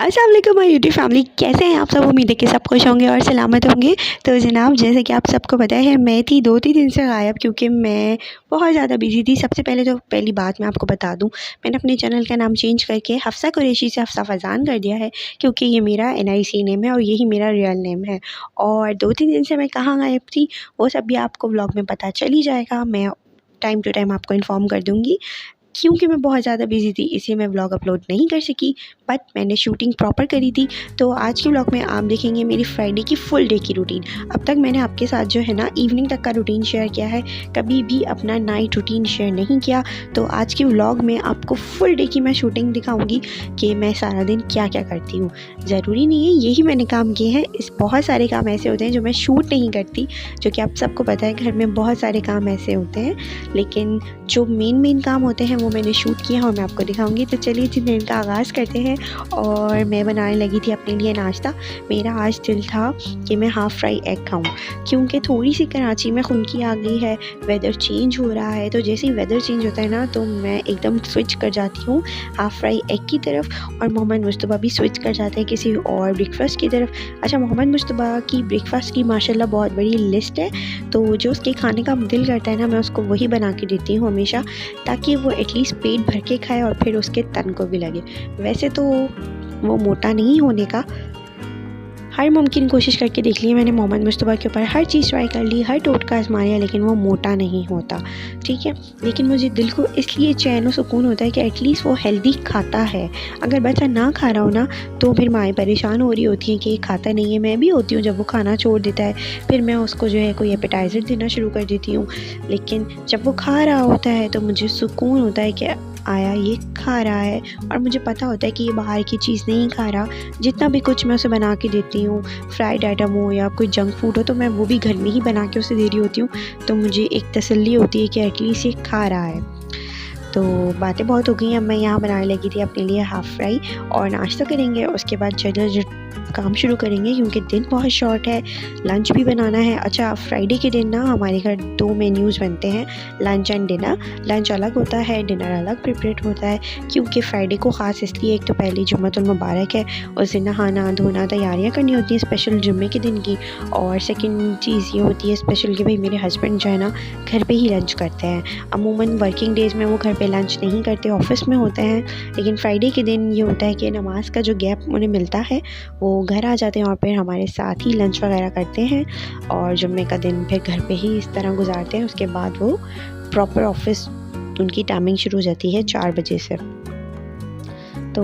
अस्सलाम वालेकुम my YouTube family, कैसे हैं आप सब। उम्मीद है कि सब खुश होंगे और सलामत होंगे। तो जनाब, जैसे कि आप सबको पता है, मैं थी 2-3 दिन से गायब क्योंकि मैं बहुत ज़्यादा बिजी थी। सबसे पहले तो पहली बात मैं आपको बता दूं, मैंने अपने चैनल का नाम चेंज करके हफ्सा कुरैशी से हफ्सा फरजान कर दिया है क्योंकि ये मेरा NIC नेम है और यही मेरा रियल नेम है। और 2-3 दिन से मैं कहाँ गायब थी वो सब भी आपको ब्लॉग में पता चल ही जाएगा। मैं टाइम टू टाइम आपको इन्फॉर्म कर दूँगी। क्योंकि मैं बहुत ज़्यादा बिज़ी थी इसलिए मैं व्लॉग अपलोड नहीं कर सकी, बट मैंने शूटिंग प्रॉपर करी थी। तो आज के व्लॉग में आप देखेंगे मेरी फ्राइडे की फुल डे की रूटीन। अब तक मैंने आपके साथ जो है ना इवनिंग तक का रूटीन शेयर किया है, कभी भी अपना नाइट रूटीन शेयर नहीं किया। तो आज के व्लॉग में आपको फुल डे की मैं शूटिंग दिखाऊंगी कि मैं सारा दिन क्या क्या करती हूँ। ज़रूरी नहीं है यही मैंने काम किए हैं, इस बहुत सारे काम ऐसे होते हैं जो मैं शूट नहीं करती, जो कि आप सबको पता है घर में बहुत सारे काम ऐसे होते हैं, लेकिन जो मेन काम होते हैं वो मैंने शूट किया है और मैं आपको दिखाऊंगी। तो चलिए दिन का आगाज़ करते हैं। और मैं बनाने लगी थी अपने लिए नाश्ता। मेरा आज दिल था कि मैं हाफ़ फ्राई एग खाऊं क्योंकि थोड़ी सी कराची में खुनकी आ गई है, वेदर चेंज हो रहा है। तो जैसे ही वेदर चेंज होता है ना तो मैं एकदम स्विच कर जाती हूँ हाफ़ फ्राई एग की तरफ, और मोहम्मद मुस्तफ़ा भी स्विच कर जाते हैं किसी और ब्रेकफास्ट की तरफ। अच्छा, मोहम्मद मुस्तफ़ा की ब्रेकफास्ट की माशाल्लाह बहुत बड़ी लिस्ट है, तो जो उसके खाने का दिल करता है ना मैं उसको वही बना के देती हूँ हमेशा, ताकि वो एटलीस्ट पेट भर के खाए और फिर उसके तन को भी लगे। वैसे तो वो मोटा नहीं होने का हर मुमकिन कोशिश करके देख ली है मैंने, मोहम्मद मुस्तफ़ा के ऊपर हर चीज़ ट्राई कर ली, हर टोटका आजमाया, लेकिन वो मोटा नहीं होता, ठीक है। लेकिन मुझे दिल को इसलिए चैन और सुकून होता है कि एटलीस्ट वो हेल्दी खाता है। अगर बच्चा ना खा रहा हो ना तो फिर माएँ परेशान हो रही होती हैं कि ये खाता नहीं है। मैं भी होती हूँ जब वो खाना छोड़ देता है, फिर मैं उसको जो है कोई एपेटाइज़र देना शुरू कर देती हूँ। लेकिन जब वो खा रहा होता है तो मुझे सुकून होता है कि आया ये खा रहा है, और मुझे पता होता है कि ये बाहर की चीज़ नहीं खा रहा। जितना भी कुछ मैं उसे बना के देती हूँ, फ्राइड आइटम हो या कोई जंक फूड हो, तो मैं वो भी घर में ही बना के उसे दे रही होती हूँ। तो मुझे एक तसल्ली होती है कि एटलीस्ट ये खा रहा है। तो बातें बहुत हो गई। अब मैं यहाँ बनाने लगी थी अपने लिए हाफ़ फ्राई, और नाश्ता करेंगे उसके बाद जल्द काम शुरू करेंगे क्योंकि दिन बहुत शॉर्ट है, लंच भी बनाना है। अच्छा, फ्राइडे के दिन ना हमारे घर 2 मेन्यूज़ बनते हैं, लंच एंड डिनर। लंच अलग होता है, डिनर अलग प्रिपेयर होता है, क्योंकि फ्राइडे को ख़ास इसलिए, एक तो पहली जुम्मतुल मुबारक है, उस दिन नहाना धोना तैयारियाँ करनी होती हैं स्पेशल जुम्मे के दिन की। और सेकंड चीज़ ये होती है स्पेशल कि भाई मेरे हस्बैंड जो है ना घर पे ही लंच करते हैं। अमूमन वर्किंग डेज़ में वो घर पे लंच नहीं करते, ऑफिस में होते हैं, लेकिन फ्राइडे के दिन ये होता है कि नमाज का जो गैप उन्हें मिलता है वो घर आ जाते हैं और फिर हमारे साथ ही लंच वगैरह करते हैं, और जुम्मे का दिन फिर घर पे ही इस तरह गुजारते हैं। उसके बाद वो प्रॉपर ऑफिस, उनकी टाइमिंग शुरू हो जाती है 4 बजे से। तो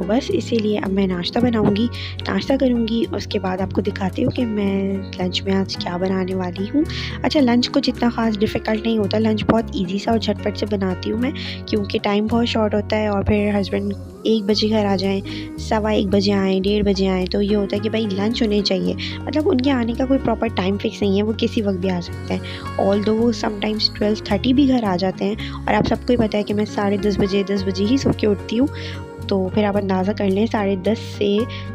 बस इसीलिए अब मैं नाश्ता बनाऊंगी, नाश्ता करूंगी, उसके बाद आपको दिखाती हूँ कि मैं लंच में आज क्या बनाने वाली हूँ। अच्छा, लंच कुछ इतना ख़ास डिफ़िकल्ट नहीं होता, लंच बहुत इजी सा और झटपट से बनाती हूँ मैं, क्योंकि टाइम बहुत शॉर्ट होता है। और फिर हस्बैंड 1 बजे घर आ जाएँ, 1:15 बजे आएँ, 1:30 बजे आएँ, तो ये होता है कि भाई लंच होने चाहिए। मतलब उनके आने का कोई प्रॉपर टाइम फ़िक्स नहीं है, वो किसी वक्त भी आ सकते हैं। ऑल्दो वो समटाइम्स 12:30 भी घर आ जाते हैं, और आप सबको ही पता है कि मैं 10:30 बजे 10 बजे ही सो के उठती हूँ। तो फिर आप अंदाज़ा कर लें 10:30 से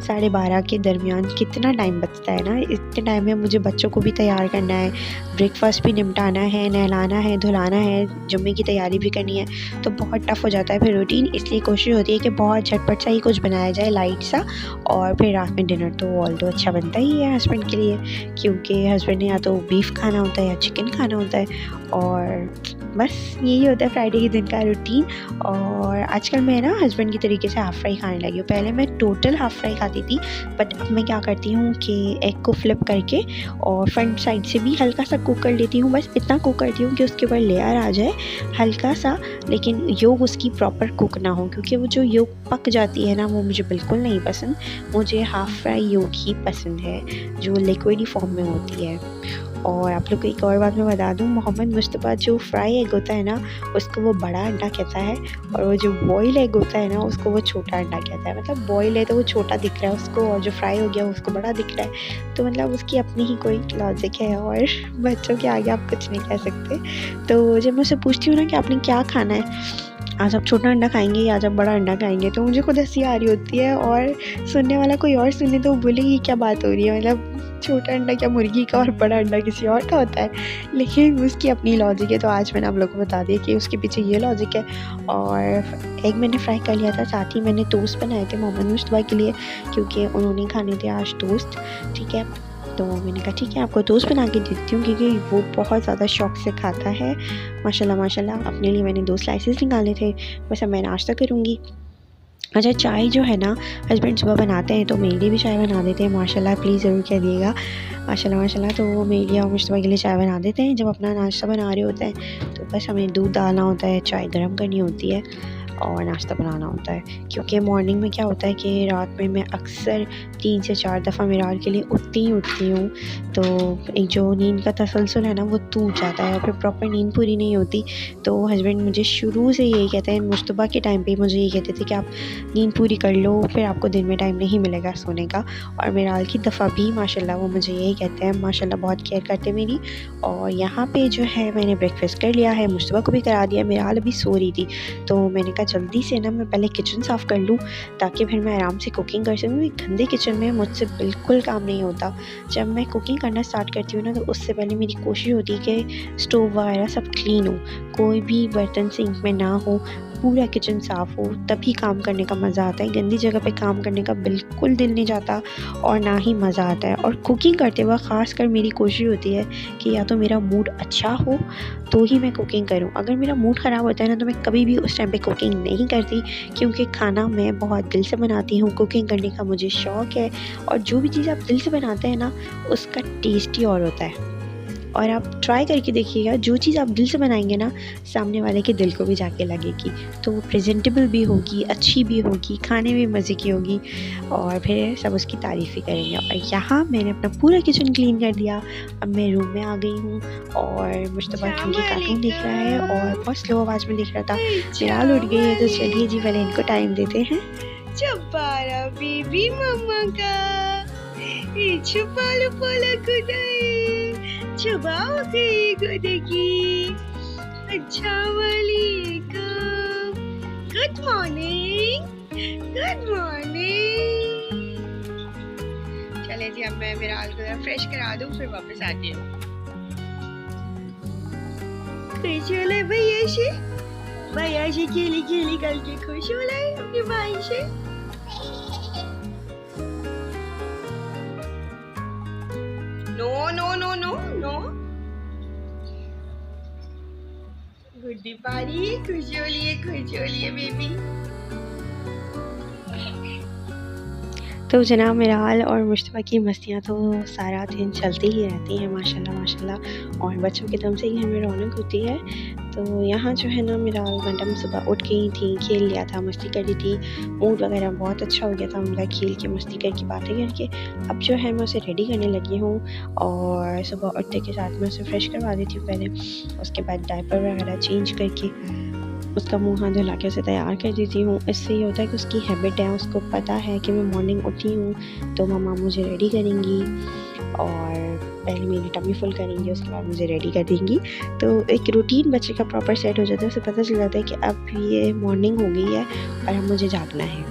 12:30 के दरमियान कितना टाइम बचता है ना। इतने टाइम में मुझे बच्चों को भी तैयार करना है, ब्रेकफास्ट भी निपटाना है, नहलाना है, धुलाना है, जुम्मे की तैयारी भी करनी है, तो बहुत टफ़ हो जाता है फिर रूटीन। इसलिए कोशिश होती है कि बहुत झटपट सा ही कुछ बनाया जाए, लाइट सा। और फिर रात में डिनर तो ऑल्दो अच्छा बनता ही है हस्बैंड के लिए, क्योंकि हस्बैंड ने या तो बीफ खाना होता है या चिकन खाना होता है। और बस यही होता है फ्राइडे के दिन का रूटीन। और आजकल मैं ना हस्बैंड की तरीके से हाफ़ फ्राई खाने लगी हूँ। पहले मैं टोटल हाफ़ फ्राई खाती थी, बट अब मैं क्या करती हूँ कि एग को फ्लिप करके और फ्रंट साइड से भी हल्का सा कुक कर लेती हूँ। बस इतना कुक करती हूँ कि उसके ऊपर लेयर आ जाए हल्का सा, लेकिन योग उसकी प्रॉपर कुक ना हो, क्योंकि वो जो योग पक जाती है ना वो मुझे बिल्कुल नहीं पसंद। मुझे हाफ़ फ्राई योग ही पसंद है जो लिक्विडी फॉर्म में होती है। और आप लोग को एक और बात मैं बता दूं, मोहम्मद मुस्तफ़ा जो फ्राई एग होता है ना उसको वो बड़ा अंडा कहता है, और वो जो बॉयल एग होता है ना उसको वो छोटा अंडा कहता है। मतलब बॉयल है तो वो छोटा दिख रहा है उसको, और जो फ्राई हो गया उसको बड़ा दिख रहा है। तो मतलब उसकी अपनी ही कोई लॉजिक है, और बच्चों के आगे आप कुछ नहीं कह सकते। तो जब मैं उससे पूछती हूँ ना कि आपने क्या खाना है, आज आप छोटा अंडा खाएंगे या आज आप बड़ा अंडा खाएंगे। तो मुझे खुद हंसी आ रही होती है और सुनने वाला कोई और सुने तो वो बोलेगी क्या बात हो रही है, मतलब छोटा अंडा क्या मुर्गी का और बड़ा अंडा किसी और का होता है। लेकिन उसकी अपनी लॉजिक है, तो आज मैंने आप लोगों को बता दिया कि उसके पीछे ये लॉजिक है। और एग मैंने फ्राई कर लिया था, साथ ही मैंने टोस्ट बनाए थे मोहम्मद मुश्तबा के लिए, क्योंकि उन्होंने खाने थे आज टोस्ट। ठीक है, तो मैंने कहा ठीक है आपको टोस्ट बना के देती हूँ, क्योंकि वो बहुत ज़्यादा शौक से खाता है। माशाल्लाह माशाल्लाह। अपने लिए मैंने 2 स्लाइसेस निकाले थे, बस अब मैं नाश्ता करूँगी। अच्छा, चाय जो है ना हस्बैंड सुबह बनाते हैं, तो मेरे लिए भी चाय बना देते हैं माशाल्लाह, प्लीज़ ज़रूर कह दिएगा माशाल्लाह माशाल्लाह। तो वो मेरे लिए और मुश्तबा के लिए चाय बना देते हैं। जब अपना नाश्ता बना रहे होते हैं तो बस हमें दूध डालना होता है, चाय गर्म करनी होती है और नाश्ता बनाना होता है। क्योंकि मॉर्निंग में क्या होता है कि रात में मैं अक्सर 3 से 4 दफ़ा मिराल के लिए उठती हूँ, तो एक जो नींद का तसलसल है ना वो टूट जाता है और फिर प्रॉपर नींद पूरी नहीं होती। तो हस्बैंड मुझे शुरू से यही कहते हैं, मुश्तबा के टाइम पे मुझे यही कहते थे कि आप नींद पूरी कर लो, फिर आपको दिन में टाइम नहीं मिलेगा सोने का। और मिराल की दफ़ा भी माशाल्लाह वो मुझे यही कहते हैं, माशाल्लाह बहुत केयर करते हैं मेरी। और यहाँ पे जो है मैंने ब्रेकफास्ट कर लिया है, मुश्तबा को भी करा दिया। मिराल अभी सो रही थी, तो मैंने कहा जल्दी से ना मैं पहले किचन साफ़ कर लूँ ताकि फिर मैं आराम से कुकिंग कर सकूँ। गंदे किचन में मुझसे बिल्कुल काम नहीं होता। जब मैं कुकिंग करना स्टार्ट करती हूँ ना, तो उससे पहले मेरी कोशिश होती है कि स्टोव वगैरह सब क्लीन हो, कोई भी बर्तन सिंक में ना हो, पूरा किचन साफ़ हो, तभी काम करने का मज़ा आता है। गंदी जगह पे काम करने का बिल्कुल दिल नहीं जाता और ना ही मज़ा आता है। और कुकिंग करते वक्त ख़ासकर मेरी कोशिश होती है कि या तो मेरा मूड अच्छा हो तो ही मैं कुकिंग करूं। अगर मेरा मूड ख़राब होता है ना, तो मैं कभी भी उस टाइम पे कुकिंग नहीं करती, क्योंकि खाना मैं बहुत दिल से बनाती हूँ। कुकिंग करने का मुझे शौक़ है और जो भी चीज़ आप दिल से बनाते हैं ना, उसका टेस्ट ही और होता है। और आप ट्राई करके देखिएगा, जो चीज़ आप दिल से बनाएंगे ना, सामने वाले के दिल को भी जाके लगेगी, तो वो प्रेजेंटेबल भी होगी, अच्छी भी होगी, खाने में मज़े की होगी और फिर सब उसकी तारीफ़ ही करेंगे। और यहाँ मैंने अपना पूरा किचन क्लीन कर दिया। अब मैं रूम में आ गई हूँ और मुश्तबा क्योंकि कार्टून देख रहा है और बहुत स्लो आवाज़ में देख रहा था। मिराल उठ गई है, तो चलिए जी पहले इनको टाइम देते हैं। चपारा बेबी मम्मा का छुपा लो पलक छुपाओ गई गुदगी। अच्छा वालेकुम, गुड मॉर्निंग, गुड मॉर्निंग। चले जी, अब मैं मिराल को फ्रेश करा दूँ, फिर वापस आती हूँ। खुश हो ले भैया से खेली खेली करके खुश हो ले अपने भाई से। No no no no no, गुड्डी पारी, खुश हो लिए बेबी। तो जनाब मिराल और मुश्तबा की मस्तियाँ तो सारा दिन चलती ही रहती हैं माशाल्लाह माशाल्लाह, और बच्चों के दम से ही हमें रौनक होती है। तो यहाँ जो है ना, मिराल मैडम सुबह उठ गई थी, खेल लिया था, मस्ती कर रही थी, मूड वगैरह बहुत अच्छा हो गया था उनका खेल के, मस्ती करके, बातें करके। अब जो है मैं उसे रेडी करने लगी हूँ और सुबह उठते के साथ मैं उसे फ्रेश करवा देती हूँ पहले, उसके बाद डायपर वगैरह चेंज करके उसका मुंह हाथ धुला के उसे तैयार कर देती हूँ। इससे ये होता है कि उसकी हैबिट है, उसको पता है कि मैं मॉर्निंग उठी हूँ तो मम्मा मुझे रेडी करेंगी और पहले मेरी टमी फुल करेंगी, उसके बाद मुझे रेडी कर देंगी। तो एक रूटीन बच्चे का प्रॉपर सेट हो जाता है, उसे पता चल जाता है कि अब ये मॉर्निंग हो गई है और अब मुझे जागना है।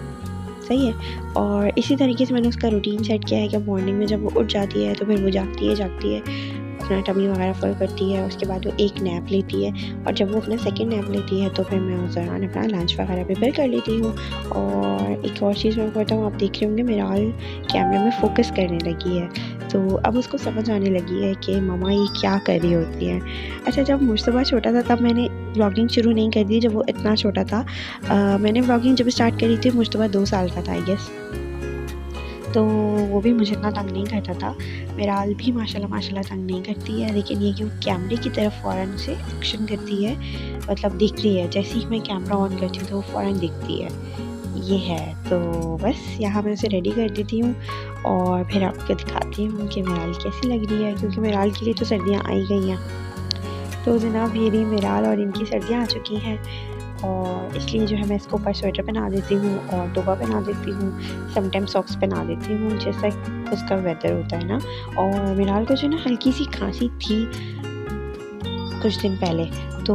सही है। और इसी तरीके से मैंने उसका रूटीन सेट किया है कि मॉर्निंग में जब वो उठ जाती है तो फिर वो जागती है, अपना टमी वगैरह फुल करती है, उसके बाद वो एक नैप लेती है और जब वो अपना सेकंड नैप लेती है तो फिर मैं उस दौरान अपना लंच वगैरह प्रिपेयर कर लेती हूँ। और एक और चीज़ मैं बताऊँ, आप देख रहे होंगे मिराल कैमरे में फ़ोकस करने लगी है, तो अब उसको समझ आने लगी है कि मम्मा ये क्या कर रही होती है। अच्छा, जब मुश्तबा छोटा था तब मैंने व्लॉगिंग शुरू नहीं कर दी, जब वो इतना छोटा था। मैंने व्लॉगिंग जब स्टार्ट करी थी मुश्तबा 2 साल का था आई गेस, तो वो भी मुझे इतना तंग नहीं करता था। मिराल भी माशाल्लाह माशाल्लाह तंग नहीं करती है, लेकिन ये कि वो कैमरे की तरफ फ़ौरन से एक्शन करती है, मतलब देखती है, जैसे ही मैं कैमरा ऑन करती हूँ तो वो फ़ौरन दिखती है, ये है। तो बस यहाँ मैं उसे रेडी कर देती हूँ और फिर आपको दिखाती हूँ कि मिराल कैसी लग रही है, क्योंकि मिराल के लिए तो सर्दियाँ आई गई हैं। तो जनाब ये रही मिराल और इनकी सर्दियाँ आ चुकी हैं और इसलिए जो है मैं इसको ऊपर स्वेटर पहना देती हूँ और टोपा पहना देती हूँ, समटाइम सॉक्स पहना देती हूँ, जैसा उसका वेदर होता है ना। और मिराल को जो ना हल्की सी खांसी थी कुछ दिन पहले, तो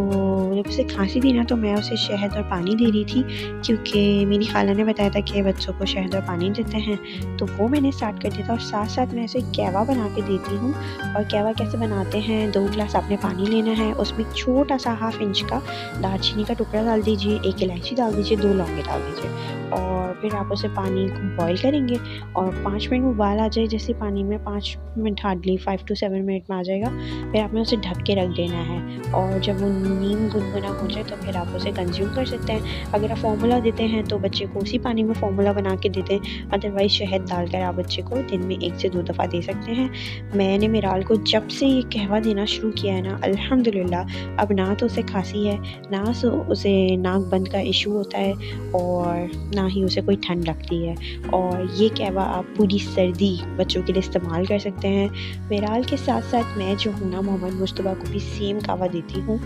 जब उसे खांसी थी ना तो मैं उसे शहद और पानी दे रही थी, क्योंकि मेरी खाला ने बताया था कि बच्चों को शहद और पानी देते हैं, तो वो मैंने स्टार्ट कर दिया था। और साथ साथ मैं उसे कहवा बना के देती हूँ। और कहवा कैसे बनाते हैं, 2 गिलास आपने पानी लेना है, उसमें छोटा सा 1/2 इंच का दालचीनी का टुकड़ा डाल दीजिए, 1 इलायची डाल दीजिए, 2 लौंगे डाल दीजिए, और फिर आप उसे पानी को बॉईल करेंगे। और 5 मिनट में उबाल आ जाए, जैसे पानी में 5 मिनट हार्डली 5 to 7 मिनट में आ जाएगा, फिर आपने उसे ढक के रख देना है। और जब वो नीम गुनगुना हो जाए तो फिर आप उसे कंज्यूम कर सकते हैं। अगर आप फार्मूला देते हैं तो बच्चे को उसी पानी में फार्मूला बना के देते हैं, अदरवाइज़ शहद डालकर आप बच्चे को दिन में 1 से 2 दफ़ा दे सकते हैं। मैंने मिराल को जब से ये कहवा देना शुरू किया है ना, अल्हम्दुलिल्लाह अब ना तो उसे खांसी है, ना उसे नाक बंद का इशू होता है, और ना ही उसे कोई ठंड लगती है। और ये कहवा आप पूरी सर्दी बच्चों के लिए इस्तेमाल कर सकते हैं। मिराल के साथ साथ मैं जो हूँ ना, मोहम्मद मुस्तफ़ा को भी सेम कहवा देती हूँ,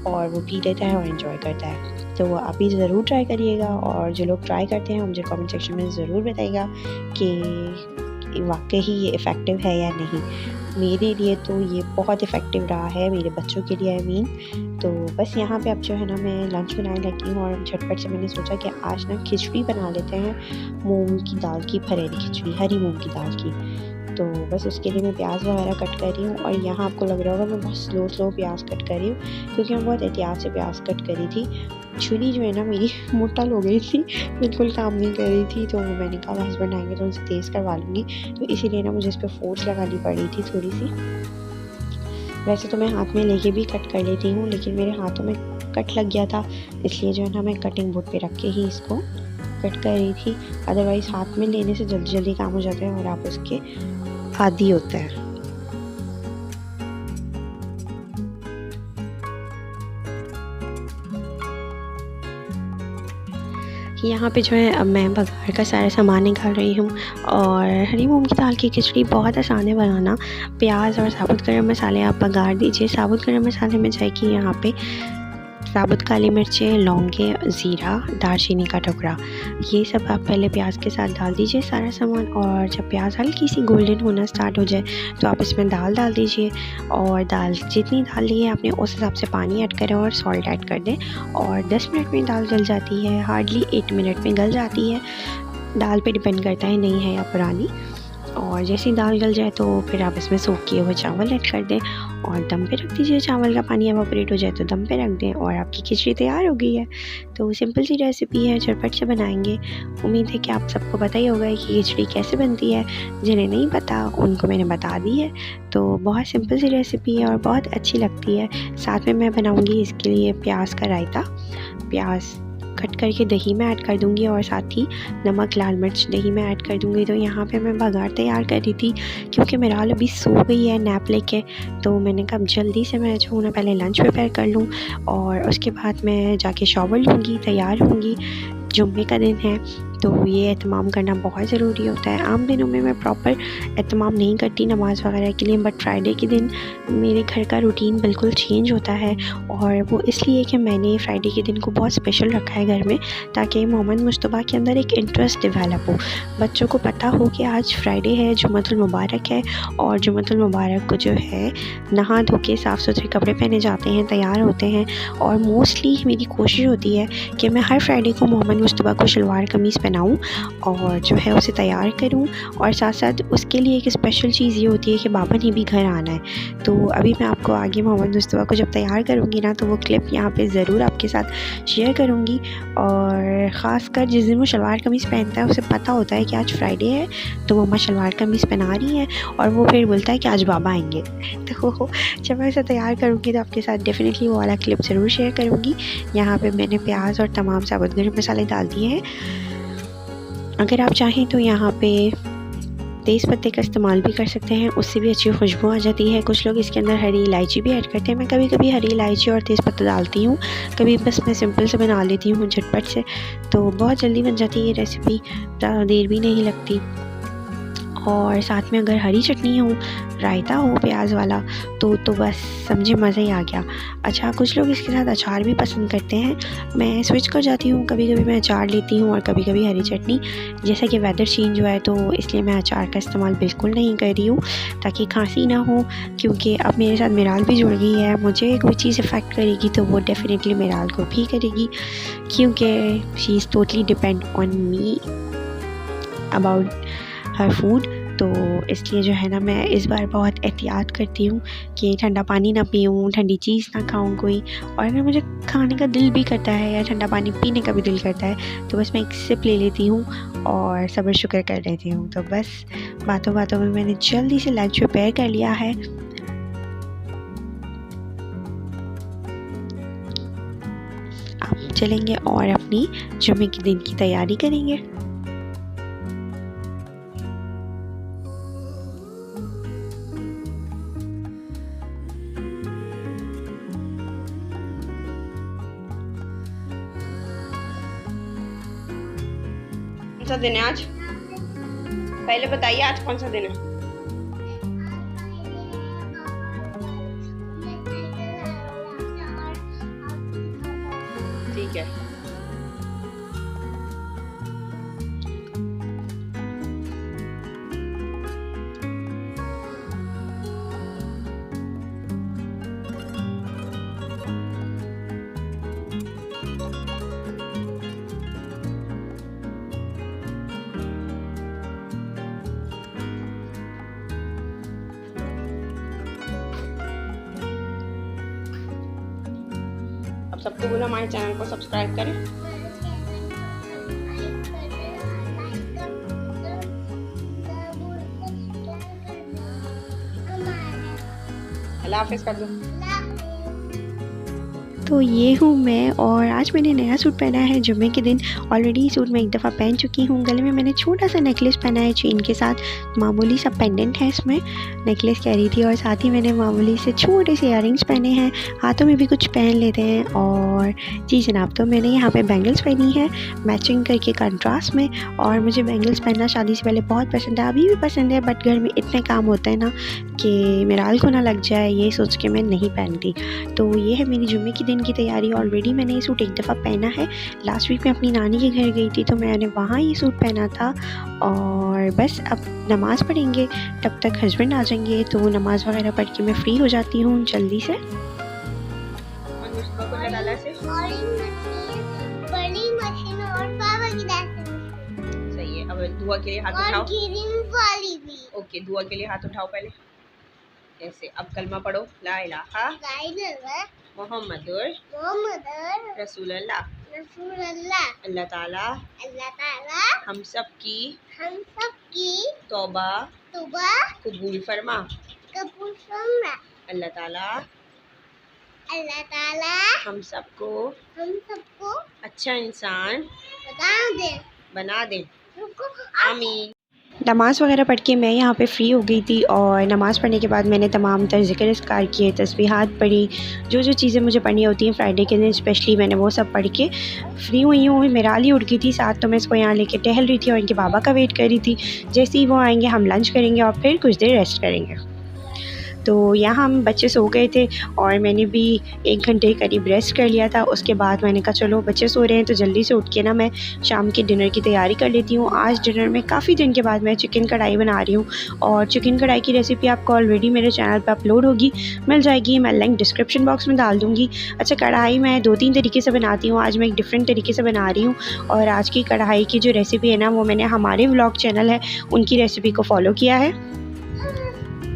और वो पी लेता है और एंजॉय करता है। तो आप भी ज़रूर ट्राई करिएगा, और जो लोग ट्राई करते हैं मुझे कमेंट सेक्शन में ज़रूर बताइएगा कि वाकई ये इफ़ेक्टिव है या नहीं। मेरे लिए तो ये बहुत इफ़ेक्टिव रहा है, मेरे बच्चों के लिए आई मीन। तो बस यहाँ पे अब जो है ना, मैं लंच बनाने लगी हूँ, और झटपट से मैंने सोचा कि आज ना खिचड़ी बना लेते हैं, मूंग की दाल की फरेरी खिचड़ी, हरी मूंग की दाल की। तो बस उसके लिए मैं प्याज वगैरह कट कर रही हूँ, और यहाँ आपको लग रहा होगा मैं बहुत स्लो प्याज कट कर रही हूँ, क्योंकि मैं बहुत एहतियात से प्याज कट करी थी। छुरी जो है ना मेरी मुट्ठल हो गई थी, बिल्कुल काम नहीं कर रही थी, तो मैंने कहा हस्बैंड आएंगे तो उनसे तेज़ करवा लूँगी, तो इसीलिए ना मुझे इस पर फोर्स लगानी पड़ी थी थोड़ी सी। वैसे तो मैं हाथ में लेके भी कट कर लेती हूँ, लेकिन मेरे हाथों में कट लग गया था, इसलिए जो है ना मैं कटिंग बोर्ड पे रख के ही इसको कट कर रही थी। अदरवाइज़ हाथ में लेने से जल्दी जल्दी काम हो जाता है और आप उसके आदी होते हैं। यहाँ पे जो है अब मैं बघार का सारा सामान निकाल रही हूँ। और हरी मूंग की दाल की खिचड़ी बहुत आसान है बनाना। प्याज और साबुत गरम मसाले आप बघार दीजिए। साबुत गरम मसाले में जाएगी यहाँ पे साबुत काली मिर्चें, लौंगे, ज़ीरा, दालचीनी का टुकड़ा, ये सब आप पहले प्याज के साथ डाल दीजिए सारा सामान। और जब प्याज हल्की सी गोल्डन होना स्टार्ट हो जाए तो आप इसमें दाल डाल दीजिए, और दाल जितनी दाल ली है आपने उस हिसाब से पानी ऐड करें और सॉल्ट ऐड कर दें। और 10 मिनट में दाल गल जाती है, हार्डली 8 मिनट में गल जाती है। दाल पे डिपेंड करता है नई है या पुरानी। और जैसे ही दाल गल जाए तो फिर आप इसमें सोख किए हुए चावल ऐड कर दें और दम पे रख दीजिए। चावल का पानी एवापोरेट हो जाए तो दम पे रख दें और आपकी खिचड़ी तैयार हो गई है। तो सिंपल सी रेसिपी है, झटपट से बनाएंगे। उम्मीद है कि आप सबको पता ही होगा कि खिचड़ी कैसे बनती है। जिन्हें नहीं पता उनको मैंने बता दी है। तो बहुत सिंपल सी रेसिपी है और बहुत अच्छी लगती है। साथ में मैं बनाऊँगी इसके लिए प्याज का रायता। प्याज कट करके दही में ऐड कर दूंगी और साथ ही नमक, लाल मिर्च दही में ऐड कर दूंगी। तो यहाँ पे मैं बघार तैयार कर रही थी क्योंकि मिराल अभी सो गई है नैप लेके। तो मैंने कहा जल्दी से मैं जो ना पहले लंच प्रिपेयर कर लूँ और उसके बाद मैं जाके शॉवर लूँगी, तैयार होंगी। जुम्मे का दिन है तो ये एहतमाम करना बहुत ज़रूरी होता है। आम दिनों में मैं प्रॉपर एहतमाम नहीं करती नमाज़ वगैरह के लिए, बट फ्राइडे के दिन मेरे घर का रूटीन बिल्कुल चेंज होता है। और वो इसलिए कि मैंने फ्राइडे के दिन को बहुत स्पेशल रखा है घर में, ताकि मोहम्मद मुस्तफ़ा के अंदर एक इंटरेस्ट डेवलप हो। बच्चों को पता हो कि आज फ्राइडे है, जुम्मतुल मुबारक है, और जुम्मतुल मुबारक को जो है नहा धो के साफ़ सुथरे कपड़े पहने जाते हैं, तैयार होते हैं। और मोस्टली मेरी कोशिश होती है कि मैं हर फ्राइडे को मोहम्मद मुस्तफ़ा को शलवार कमीज़ पहनाऊँ और जो है उसे तैयार करूँ। और साथ साथ उसके लिए एक स्पेशल चीज़ ये होती है कि बाबा ने भी घर आना है। तो अभी मैं आपको आगे मोहम्मद मुस्तफ़ा को जब तैयार करूँगी ना, तो वो क्लिप यहाँ पे ज़रूर आपके साथ शेयर करूँगी। और ख़ासकर जिस दिन वो शलवार कमीज़ पहनता है उसे पता होता है कि आज फ्राइडे है, तो मम्मा शलवार कमीज़ पहना रही हैं और वो फिर बोलता है कि आज बाबा आएंगे। तो जब मैं इसे तैयार करूँगी तो आपके साथ डेफिनेटली वो वाला क्लिप ज़रूर शेयर करूँगी। यहाँ पर मैंने प्याज और तमाम साबुत गरम मसाले डाल दिए हैं। अगर आप चाहें तो यहाँ पे तेज़ पत्ते का इस्तेमाल भी कर सकते हैं, उससे भी अच्छी खुशबू आ जाती है। कुछ लोग इसके अंदर हरी इलायची भी ऐड करते हैं। मैं कभी कभी हरी इलायची और तेज़ पत्ता डालती हूँ, कभी बस मैं सिंपल से बना लेती हूँ झटपट से। तो बहुत जल्दी बन जाती है ये रेसिपी, ज़्यादा देर भी नहीं लगती। और साथ में अगर हरी चटनी हो रायता हो प्याज वाला तो बस समझे मज़ा ही आ गया। अच्छा, कुछ लोग इसके साथ अचार भी पसंद करते हैं। मैं स्विच कर जाती हूँ, कभी कभी मैं अचार लेती हूँ और कभी कभी हरी चटनी। जैसा कि वेदर चेंज हुआ है तो इसलिए मैं अचार का इस्तेमाल बिल्कुल नहीं कर रही हूँ ताकि खांसी ना हो, क्योंकि अब मेरे साथ मिराल भी जुड़ गई है। मुझे कोई चीज़ इफ़ेक्ट करेगी तो वो डेफिनेटली मिराल को भी करेगी, क्योंकि she is totally depend on me about her food. तो इसलिए जो है ना, मैं इस बार बहुत एहतियात करती हूँ कि ठंडा पानी ना पीऊँ, ठंडी चीज़ ना खाऊँ कोई। और अगर मुझे खाने का दिल भी करता है या ठंडा पानी पीने का भी दिल करता है तो बस मैं एक सिप ले लेती हूँ और सब्र शुक्र कर लेती हूँ। तो बस बातों बातों में मैंने जल्दी से लंच प्रिपेयर कर लिया है। अब चलेंगे और अपनी जुम्मे के दिन की तैयारी करेंगे। कौन सा दिन है आज? पहले बताइए आज कौन सा दिन है? ठीक है। सबको बोलो हमारे चैनल को सब्सक्राइब करें। अल्लाह हाफिज़ कर दो। तो ये हूँ मैं, और आज मैंने नया सूट पहना है जुम्मे के दिन। ऑलरेडी सूट मैं एक दफ़ा पहन चुकी हूँ। गले में मैंने छोटा सा नेकलेस पहना है चेन के साथ, मामूली सा पेंडेंट है इसमें, नेकलेस कह रही थी। और साथ ही मैंने मामूली से छोटे से इयररिंग्स पहने हैं, हाथों में भी कुछ पहन लेते हैं। और जी जनाब, तो मैंने यहाँ पे बैंगल्स पहनी है मैचिंग करके कंट्रास्ट में। और मुझे बैंगल्स पहनना शादी से पहले बहुत पसंद है, अभी भी पसंद है, बट घर में इतने काम होते हैं ना कि मिराल को ना लग जाए, ये सोच के मैं नहीं पहनती। तो ये है मेरी जुम्मे के दिन की तैयारी। ऑलरेडी मैंने ये सूट एक दफ़ा पहना है। लास्ट वीक मैं अपनी नानी के घर गई थी तो मैंने वहाँ ये सूट पहना था। और बस अब नमाज़ पढ़ेंगे, तब तक हस्बैंड आ जाएंगे, तो नमाज़ वगैरह पढ़ के मैं फ्री हो जाती हूँ जल्दी से। बड़ी मशीन और पापा की सही है। अब दुआ के लिए हाथ उठाओ। वाली भी। ओके, दुआ के लिए हाथ उठाओ पहले ऐसे। अब कलमा पढ़ो, ला इलाहा मुहम्मदुर रसूलुल्लाह। अल्लाह ताला हम सब की तौबा कबूल फरमा। अल्लाह ताला हम सबको अच्छा इंसान बना दे। आमीन। नमाज़ वगैरह पढ़ के मैं यहाँ पे फ़्री हो गई थी। और नमाज़ पढ़ने के बाद मैंने तमाम तर ज़िक्र अस्कार किए, तस्बीहात पढ़ी, जो जो चीज़ें मुझे पढ़नी होती हैं फ्राइडे के दिन स्पेशली, मैंने वो सब पढ़ के फ़्री हुई हूँ। मिराल ही उठ गई थी साथ, तो मैं इसको यहाँ लेके टहल रही थी और इनके बाबा का वेट कर रही थी। जैसे ही वो आएंगे हम लंच करेंगे और फिर कुछ देर रेस्ट करेंगे। तो यहाँ हम बच्चे सो गए थे और मैंने भी 1 घंटे करीब रेस्ट कर लिया था। उसके बाद मैंने कहा चलो बच्चे सो रहे हैं तो जल्दी से उठ के ना मैं शाम के डिनर की तैयारी कर लेती हूँ। आज डिनर में काफ़ी दिन के बाद मैं चिकन कढ़ाई बना रही हूँ और चिकन कढ़ाई की रेसिपी आपको ऑलरेडी मेरे चैनल पर अपलोड होगी, मिल जाएगी, मैं लिंक डिस्क्रिप्शन बॉक्स में डाल दूँगी। अच्छा, कढ़ाई मैं 2-3 तरीके से बनाती हूँ, आज मैं एक डिफरेंट तरीके से बना रही हूँ। और आज की कढ़ाई की जो रेसिपी है ना, वो मैंने हमारे व्लॉग चैनल है उनकी रेसिपी को फॉलो किया है।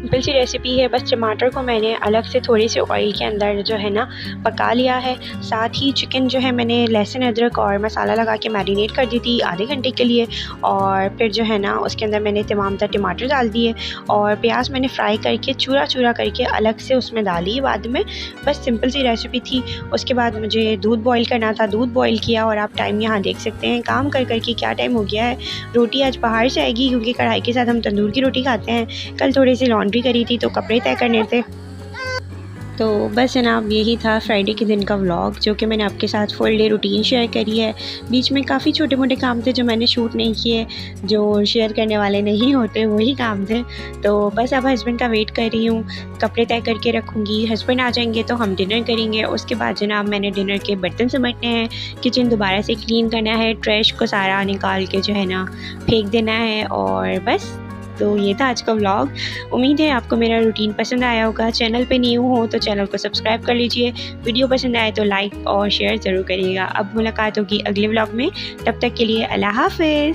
सिंपल सी रेसिपी है, बस टमाटर को मैंने अलग से थोड़ी सी ऑयल के अंदर जो है ना पका लिया है। साथ ही चिकन जो है मैंने लहसुन अदरक और मसाला लगा के मैरिनेट कर दी थी आधे घंटे के लिए। और फिर जो है ना उसके अंदर मैंने तमाम तर टमाटर डाल दिए और प्याज मैंने फ्राई करके चूरा चूरा करके अलग से उसमें डाली बाद में। बस सिंपल सी रेसिपी थी। उसके बाद मुझे दूध बॉईल करना था, दूध बॉईल किया और आप टाइम यहाँ देख सकते हैं काम कर कर के क्या टाइम हो गया है। रोटी आज बाहर से आएगी क्योंकि कढ़ाई के साथ हम तंदूर की रोटी खाते हैं। कल थोड़ी सी लॉन्ड्री करी थी तो कपड़े तय करने थे। तो बस जनाब यही था फ्राइडे के दिन का व्लॉग, जो कि मैंने आपके साथ फुल डे रूटीन शेयर करी है। बीच में काफ़ी छोटे मोटे काम थे जो मैंने शूट नहीं किए, जो शेयर करने वाले नहीं होते वही काम थे। तो बस अब हस्बैंड का वेट कर रही हूँ, कपड़े तय करके रखूँगी। हस्बैंड आ जाएंगे तो हम डिनर करेंगे। उसके बाद जनाब मैंने डिनर के बर्तन समेटने हैं, किचन दोबारा से क्लीन करना है, ट्रैश को सारा निकाल के जो है ना फेंक देना है। और बस तो ये था आज का व्लॉग। उम्मीद है आपको मेरा रूटीन पसंद आया होगा। चैनल पे न्यू हो तो चैनल को सब्सक्राइब कर लीजिए। वीडियो पसंद आए तो लाइक और शेयर ज़रूर करिएगा। अब मुलाकात होगी अगले व्लॉग में, तब तक के लिए अल्लाह हाफ़िज़।